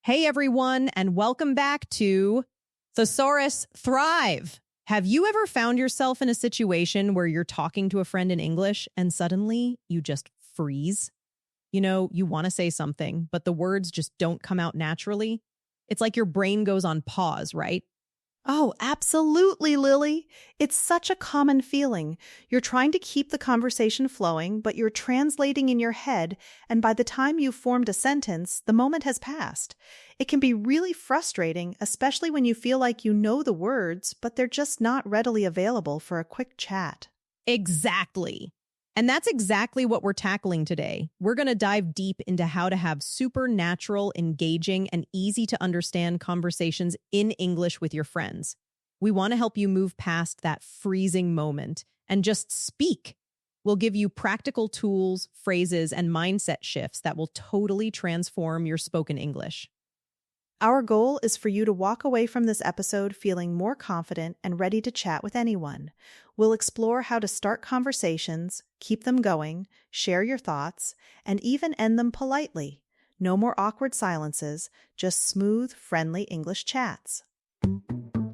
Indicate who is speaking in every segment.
Speaker 1: Hey everyone, and welcome back to Thesaurus Thrive. Have you ever found yourself in a situation where you're talking to a friend in English and suddenly you just freeze? You know, you want to say something, but the words just don't come out naturally. It's like your brain goes on pause, right?
Speaker 2: Oh, absolutely, Lily. It's such a common feeling. You're trying to keep the conversation flowing, but you're translating in your head, and by the time you've formed a sentence, the moment has passed. It can be really frustrating, especially when you feel like you know the words, but they're just not readily available for a quick chat.
Speaker 1: Exactly. And that's exactly what we're tackling today. We're going to dive deep into how to have supernatural, engaging, and easy to understand conversations in English with your friends. We want to help you move past that freezing moment and just speak. We'll give you practical tools, phrases, and mindset shifts that will totally transform your spoken English.
Speaker 2: Our goal is for you to walk away from this episode feeling more confident and ready to chat with anyone. We'll explore how to start conversations, keep them going, share your thoughts, and even end them politely. No more awkward silences, just smooth, friendly English chats.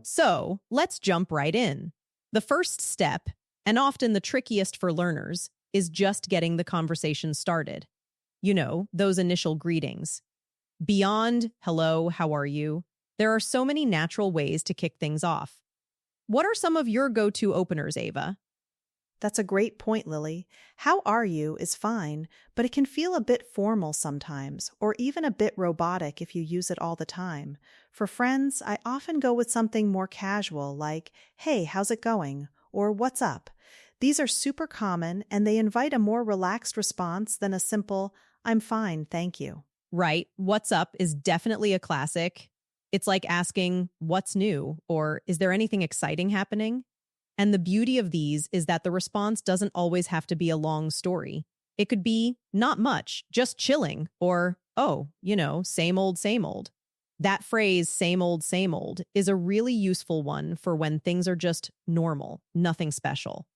Speaker 1: So, let's jump right in. The first step, and often the trickiest for learners, is just getting the conversation started. You know, those initial greetings. Beyond, hello, how are you? There are so many natural ways to kick things off. What are some of your go-to openers, Ava?
Speaker 2: That's a great point, Lily. How are you is fine, but it can feel a bit formal sometimes, or even a bit robotic if you use it all the time. For friends, I often go with something more casual like, hey, how's it going? Or what's up? These are super common and they invite a more relaxed response than a simple, I'm fine, thank you.
Speaker 1: Right, what's up is definitely a classic. It's like asking, what's new? Or is there anything exciting happening? And the beauty of these is that the response doesn't always have to be a long story. It could be, not much, just chilling, or, oh, same old, same old. That phrase, same old, is a really useful one for when things are just normal, nothing special.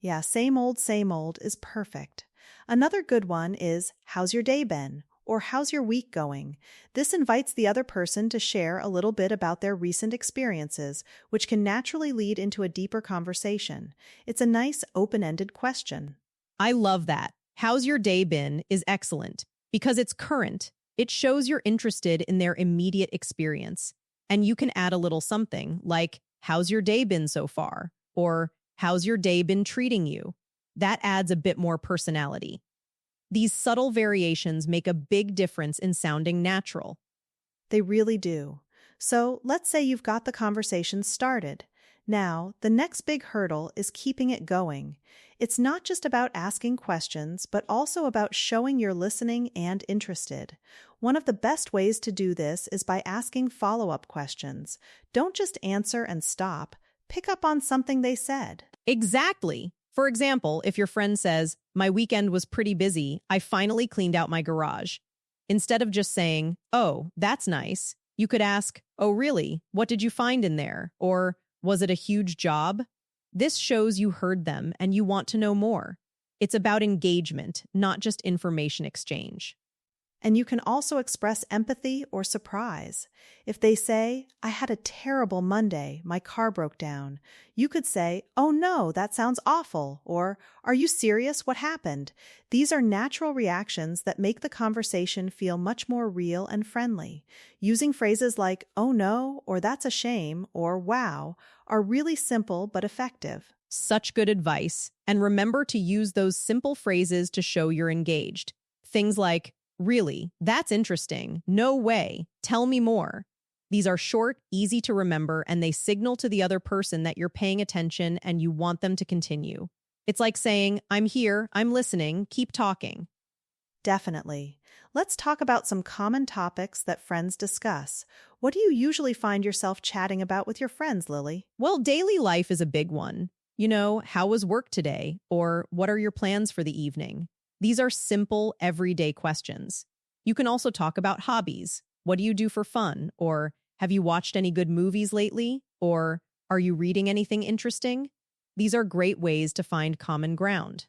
Speaker 2: Yeah, same old is perfect. Another good one is, how's your day been? Or how's your week going? This invites the other person to share a little bit about their recent experiences, which can naturally lead into a deeper conversation. It's a nice open-ended question.
Speaker 1: I love that. How's your day been is excellent because it's current. It shows you're interested in their immediate experience. And you can add a little something like, how's your day been so far? Or how's your day been treating you? That adds a bit more personality. These subtle variations make a big difference in sounding natural.
Speaker 2: They really do. So let's say you've got the conversation started. Now, the next big hurdle is keeping it going. It's not just about asking questions, but also about showing you're listening and interested. One of the best ways to do this is by asking follow-up questions. Don't just answer and stop. Pick up on something they said.
Speaker 1: Exactly. For example, if your friend says, my weekend was pretty busy, I finally cleaned out my garage. Instead of just saying, oh, that's nice, you could ask, oh, really? What did you find in there? Or, was it a huge job? This shows you heard them and you want to know more. It's about engagement, not just information exchange.
Speaker 2: And you can also express empathy or surprise. If they say, I had a terrible Monday, my car broke down, you could say, oh no, that sounds awful, or are you serious? What happened? These are natural reactions that make the conversation feel much more real and friendly. Using phrases like, oh no, or that's a shame, or wow, are really simple but effective.
Speaker 1: Such good advice. And remember to use those simple phrases to show you're engaged. Things like, really, that's interesting. No way. Tell me more. These are short, easy to remember, and they signal to the other person that you're paying attention and you want them to continue. It's like saying, I'm here, I'm listening, keep talking.
Speaker 2: Definitely. Let's talk about some common topics that friends discuss. What do you usually find yourself chatting about with your friends, Lily?
Speaker 1: Well, daily life is a big one. You know, how was work today? Or what are your plans for the evening? These are simple, everyday questions. You can also talk about hobbies. What do you do for fun? Or have you watched any good movies lately? Or are you reading anything interesting? These are great ways to find common ground.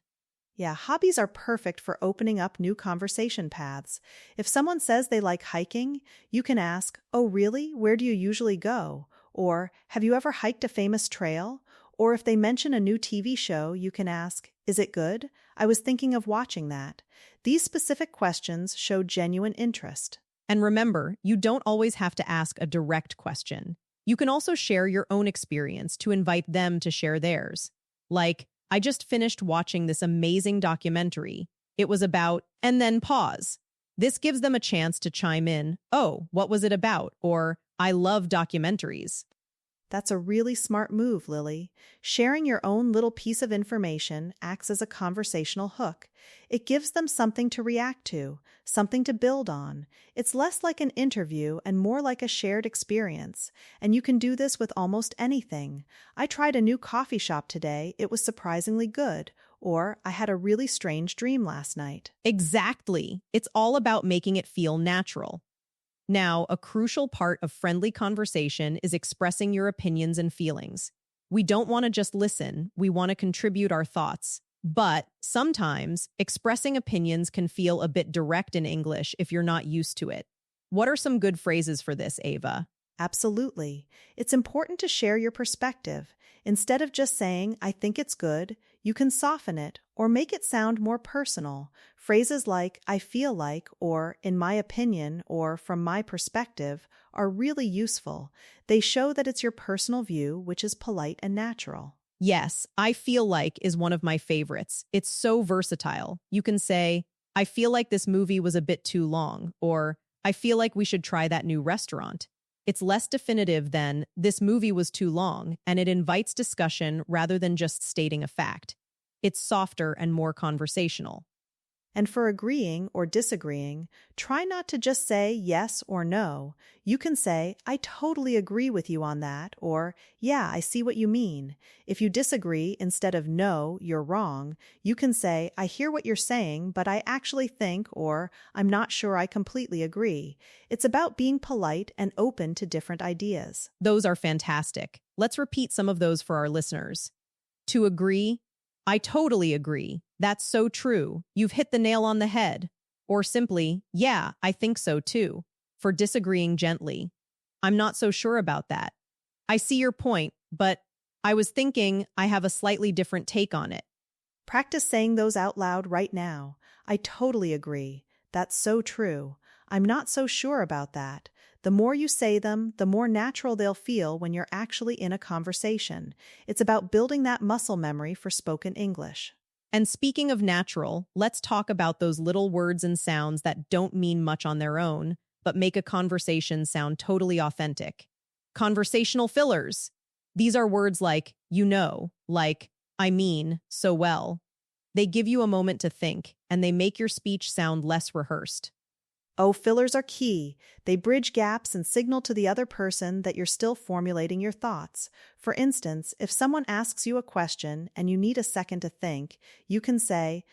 Speaker 2: Yeah, hobbies are perfect for opening up new conversation paths. If someone says they like hiking, you can ask, "Oh, really? Where do you usually go?" Or, "Have you ever hiked a famous trail?" Or if they mention a new TV show, you can ask, "Is it good? I was thinking of watching that." These specific questions show genuine interest.
Speaker 1: And remember, you don't always have to ask a direct question. You can also share your own experience to invite them to share theirs. Like, I just finished watching this amazing documentary. It was about, and then pause. This gives them a chance to chime in, "Oh, what was it about?" Or, "I love documentaries."
Speaker 2: That's a really smart move, Lily. Sharing your own little piece of information acts as a conversational hook. It gives them something to react to, something to build on. It's less like an interview and more like a shared experience. And you can do this with almost anything. "I tried a new coffee shop today. It was surprisingly good." Or, "I had a really strange dream last night."
Speaker 1: Exactly. It's all about making it feel natural. Now, a crucial part of friendly conversation is expressing your opinions and feelings. We don't want to just listen, we want to contribute our thoughts. But sometimes, expressing opinions can feel a bit direct in English if you're not used to it. What are some good phrases for this, Ava?
Speaker 2: Absolutely. It's important to share your perspective. Instead of just saying, "I think it's good," you can soften it or make it sound more personal. Phrases like, "I feel like," or "in my opinion," or "from my perspective" are really useful. They show that it's your personal view, which is polite and natural.
Speaker 1: Yes, "I feel like" is one of my favorites. It's so versatile. You can say, "I feel like this movie was a bit too long," or "I feel like we should try that new restaurant." It's less definitive than "this movie was too long," and it invites discussion rather than just stating a fact. It's softer and more conversational.
Speaker 2: And for agreeing or disagreeing, try not to just say yes or no. You can say, "I totally agree with you on that," or "Yeah, I see what you mean." If you disagree, instead of "No, you're wrong," you can say, "I hear what you're saying, but I actually think," or "I'm not sure I completely agree." It's about being polite and open to different ideas.
Speaker 1: Those are fantastic. Let's repeat some of those for our listeners. To agree, "I totally agree. That's so true. You've hit the nail on the head." Or simply, "Yeah, I think so too." For disagreeing gently, "I'm not so sure about that. I see your point, but I was thinking I have a slightly different take on it."
Speaker 2: Practice saying those out loud right now. "I totally agree. That's so true. I'm not so sure about that." The more you say them, the more natural they'll feel when you're actually in a conversation. It's about building that muscle memory for spoken English.
Speaker 1: And speaking of natural, let's talk about those little words and sounds that don't mean much on their own, but make a conversation sound totally authentic. Conversational fillers. These are words like, like, "I mean," "so well." They give you a moment to think, and they make your speech sound less rehearsed.
Speaker 2: Oh, fillers are key. They bridge gaps and signal to the other person that you're still formulating your thoughts. For instance, if someone asks you a question and you need a second to think, you can say,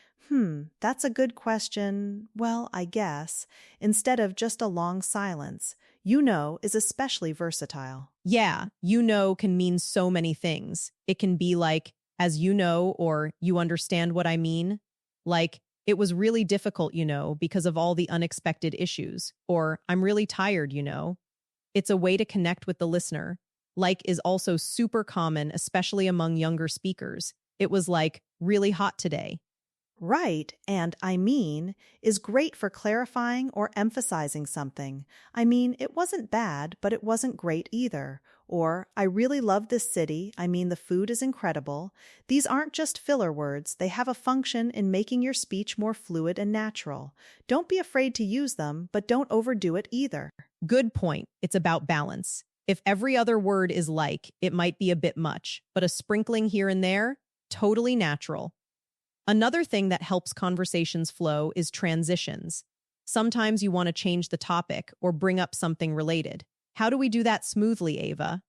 Speaker 2: "That's a good question. Well, I guess," instead of just a long silence. Is especially versatile.
Speaker 1: Yeah, can mean so many things. It can be like, "as you know," or "you understand what I mean." Like, "It was really difficult, because of all the unexpected issues," or "I'm really tired." It's a way to connect with the listener. Like is also super common, especially among younger speakers. It was like really hot today.
Speaker 2: Right, and "I mean" is great for clarifying or emphasizing something. "I mean, it wasn't bad, but it wasn't great either." Or, "I really love this city. I mean, the food is incredible." These aren't just filler words, they have a function in making your speech more fluid and natural. Don't be afraid to use them, but don't overdo it either.
Speaker 1: Good point. It's about balance. If every other word is like, it might be a bit much, but a sprinkling here and there, totally natural. Another thing that helps conversations flow is transitions. Sometimes you want to change the topic or bring up something related. How do we do that smoothly, Ava?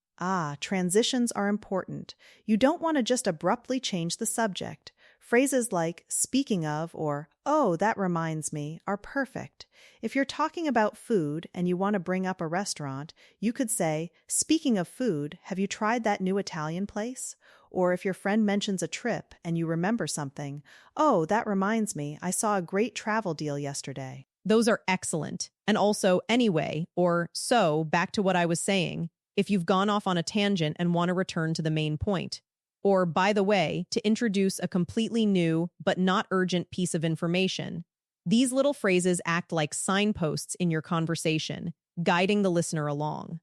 Speaker 2: Transitions are important. You don't want to just abruptly change the subject. Phrases like "speaking of" or "oh, that reminds me" are perfect. If you're talking about food and you want to bring up a restaurant, you could say, "Speaking of food, have you tried that new Italian place?" Or if your friend mentions a trip and you remember something, oh, that reminds me, I saw a great travel deal yesterday.
Speaker 1: Those are excellent. And also, anyway, or so, back to what I was saying, if you've gone off on a tangent and want to return to the main point. Or, by the way, to introduce a completely new but not urgent piece of information. These little phrases act like signposts in your conversation, guiding the listener along.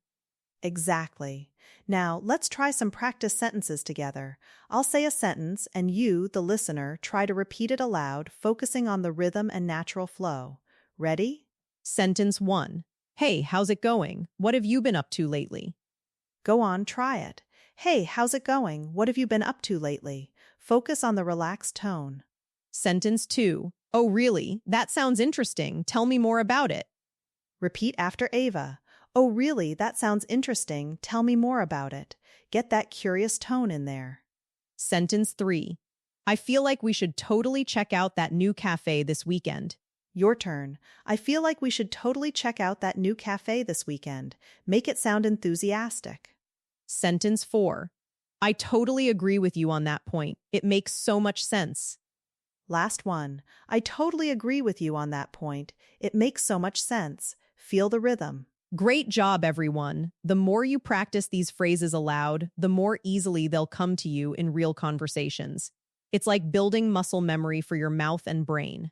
Speaker 2: Exactly. Now, let's try some practice sentences together. I'll say a sentence, and you, the listener, try to repeat it aloud, focusing on the rhythm and natural flow. Ready?
Speaker 1: Sentence 1. Hey, how's it going? What have you been up to lately?
Speaker 2: Go on, try it. Hey, how's it going? What have you been up to lately? Focus on the relaxed tone.
Speaker 1: Sentence 2. Oh, really? That sounds interesting. Tell me more about it.
Speaker 2: Repeat after Ava. Oh, really? That sounds interesting. Tell me more about it. Get that curious tone in there.
Speaker 1: Sentence 3. I feel like we should totally check out that new cafe this weekend.
Speaker 2: Your turn. I feel like we should totally check out that new cafe this weekend. Make it sound enthusiastic.
Speaker 1: Sentence 4. I totally agree with you on that point. It makes so much sense.
Speaker 2: Last one. I totally agree with you on that point. It makes so much sense. Feel the rhythm.
Speaker 1: Great job, everyone. The more you practice these phrases aloud, the more easily they'll come to you in real conversations. It's like building muscle memory for your mouth and brain.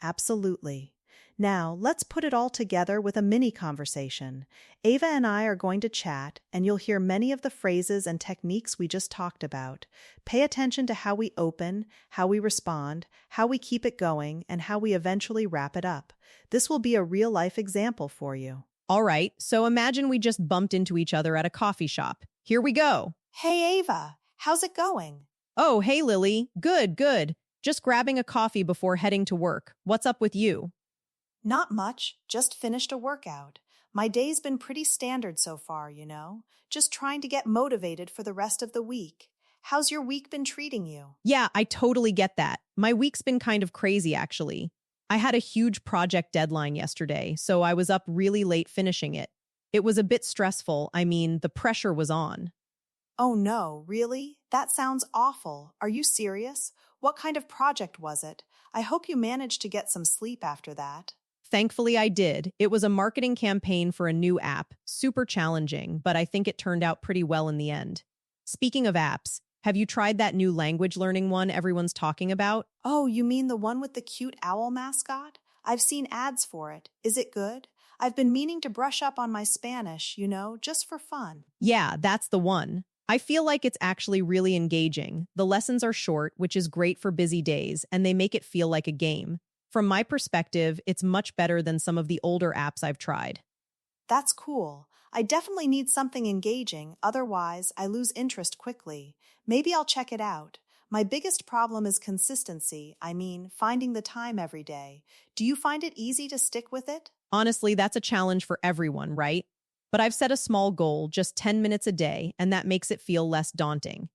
Speaker 2: Absolutely. Now, let's put it all together with a mini conversation. Ava and I are going to chat, and you'll hear many of the phrases and techniques we just talked about. Pay attention to how we open, how we respond, how we keep it going, and how we eventually wrap it up. This will be a real-life example for you.
Speaker 1: All right, so imagine we just bumped into each other at a coffee shop. Here we go.
Speaker 2: Hey, Ava, how's it going?
Speaker 1: Oh, hey, Lily. Good, good. Just grabbing a coffee before heading to work. What's up with you?
Speaker 2: Not much, just finished a workout. My day's been pretty standard so far, just trying to get motivated for the rest of the week. How's your week been treating you?
Speaker 1: Yeah, I totally get that. My week's been kind of crazy, actually. I had a huge project deadline yesterday, so I was up really late finishing it. It was a bit stressful. I mean, the pressure was on.
Speaker 2: Oh no, really? That sounds awful. Are you serious? What kind of project was it? I hope you managed to get some sleep after that.
Speaker 1: Thankfully, I did. It was a marketing campaign for a new app, super challenging, but I think it turned out pretty well in the end. Speaking of apps, have you tried that new language learning one everyone's talking about?
Speaker 2: Oh, you mean the one with the cute owl mascot? I've seen ads for it. Is it good? I've been meaning to brush up on my Spanish, just for fun.
Speaker 1: Yeah, that's the one. I feel like it's actually really engaging. The lessons are short, which is great for busy days, and they make it feel like a game. From my perspective, it's much better than some of the older apps I've tried.
Speaker 2: That's cool. I definitely need something engaging, otherwise I lose interest quickly. Maybe I'll check it out. My biggest problem is consistency, finding the time every day. Do you find it easy to stick with it?
Speaker 1: Honestly, that's a challenge for everyone, right? But I've set a small goal, just 10 minutes a day, and that makes it feel less daunting.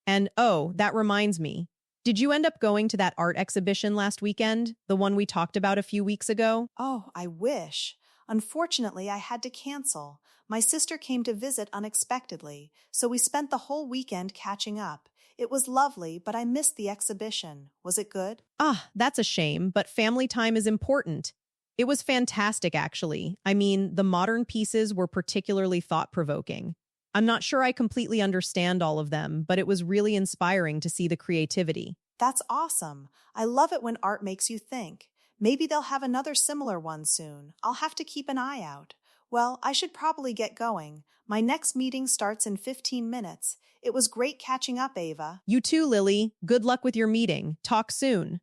Speaker 1: And oh, that reminds me. Did you end up going to that art exhibition last weekend? The one we talked about a few weeks ago?
Speaker 2: Oh, I wish. Unfortunately, I had to cancel. My sister came to visit unexpectedly, so we spent the whole weekend catching up. It was lovely, but I missed the exhibition. Was it good?
Speaker 1: Ah, that's a shame, but family time is important. It was fantastic, actually. The modern pieces were particularly thought-provoking. I'm not sure I completely understand all of them, but it was really inspiring to see the creativity.
Speaker 2: That's awesome. I love it when art makes you think. Maybe they'll have another similar one soon. I'll have to keep an eye out. Well, I should probably get going. My next meeting starts in 15 minutes. It was great catching up, Ava.
Speaker 1: You too, Lily. Good luck with your meeting. Talk soon.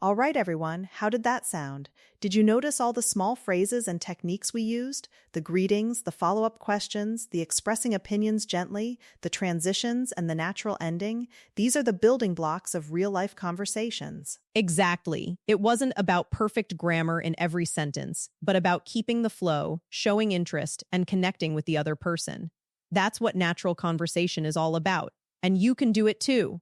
Speaker 2: All right, everyone, how did that sound? Did you notice all the small phrases and techniques we used? The greetings, the follow-up questions, the expressing opinions gently, the transitions, and the natural ending? These are the building blocks of real-life conversations.
Speaker 1: Exactly. It wasn't about perfect grammar in every sentence, but about keeping the flow, showing interest, and connecting with the other person. That's what natural conversation is all about, and you can do it too.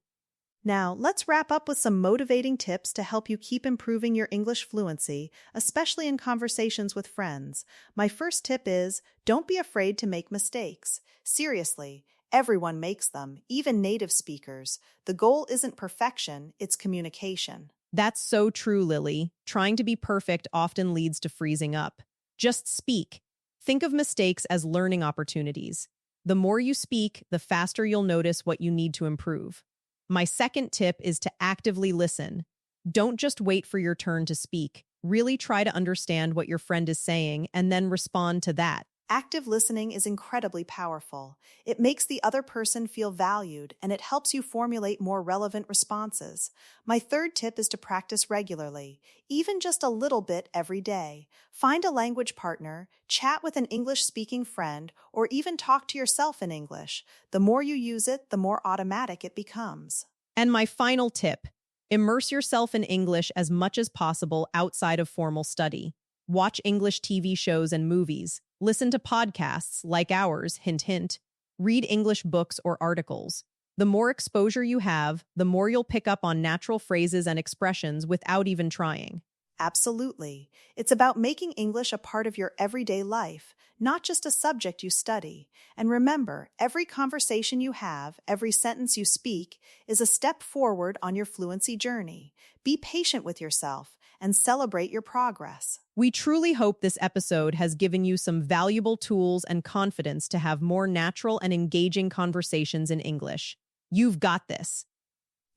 Speaker 2: Now, let's wrap up with some motivating tips to help you keep improving your English fluency, especially in conversations with friends. My first tip is, don't be afraid to make mistakes. Seriously, Everyone makes them, even native speakers. The goal isn't perfection, it's communication.
Speaker 1: That's so true, Lily. Trying to be perfect often leads to freezing up. Just speak. Think of mistakes as learning opportunities. The more you speak, the faster you'll notice what you need to improve. My second tip is to actively listen. Don't just wait for your turn to speak. Really try to understand what your friend is saying and then respond to that.
Speaker 2: Active listening is incredibly powerful. It makes the other person feel valued, and it helps you formulate more relevant responses. My third tip is to practice regularly, even just a little bit every day. Find a language partner, chat with an English-speaking friend, or even talk to yourself in English. The more you use it, the more automatic it becomes.
Speaker 1: And my final tip, immerse yourself in English as much as possible outside of formal study. Watch English TV shows and movies. Listen to podcasts like ours, hint, hint. Read English books or articles. The more exposure you have, the more you'll pick up on natural phrases and expressions without even trying.
Speaker 2: Absolutely. It's about making English a part of your everyday life, not just a subject you study. And remember, every conversation you have, every sentence you speak, is a step forward on your fluency journey. Be patient with yourself and celebrate your progress.
Speaker 1: We truly hope this episode has given you some valuable tools and confidence to have more natural and engaging conversations in English. You've got this.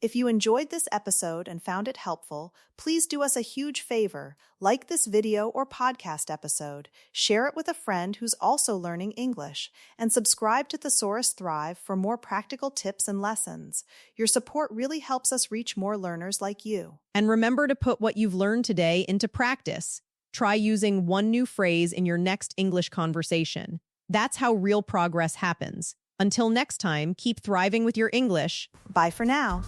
Speaker 2: If you enjoyed this episode and found it helpful, please do us a huge favor. Like this video or podcast episode, share it with a friend who's also learning English, and subscribe to Thesaurus Thrive for more practical tips and lessons. Your support really helps us reach more learners like you.
Speaker 1: And remember to put what you've learned today into practice. Try using one new phrase in your next English conversation. That's how real progress happens. Until next time, keep thriving with your English.
Speaker 2: Bye for now.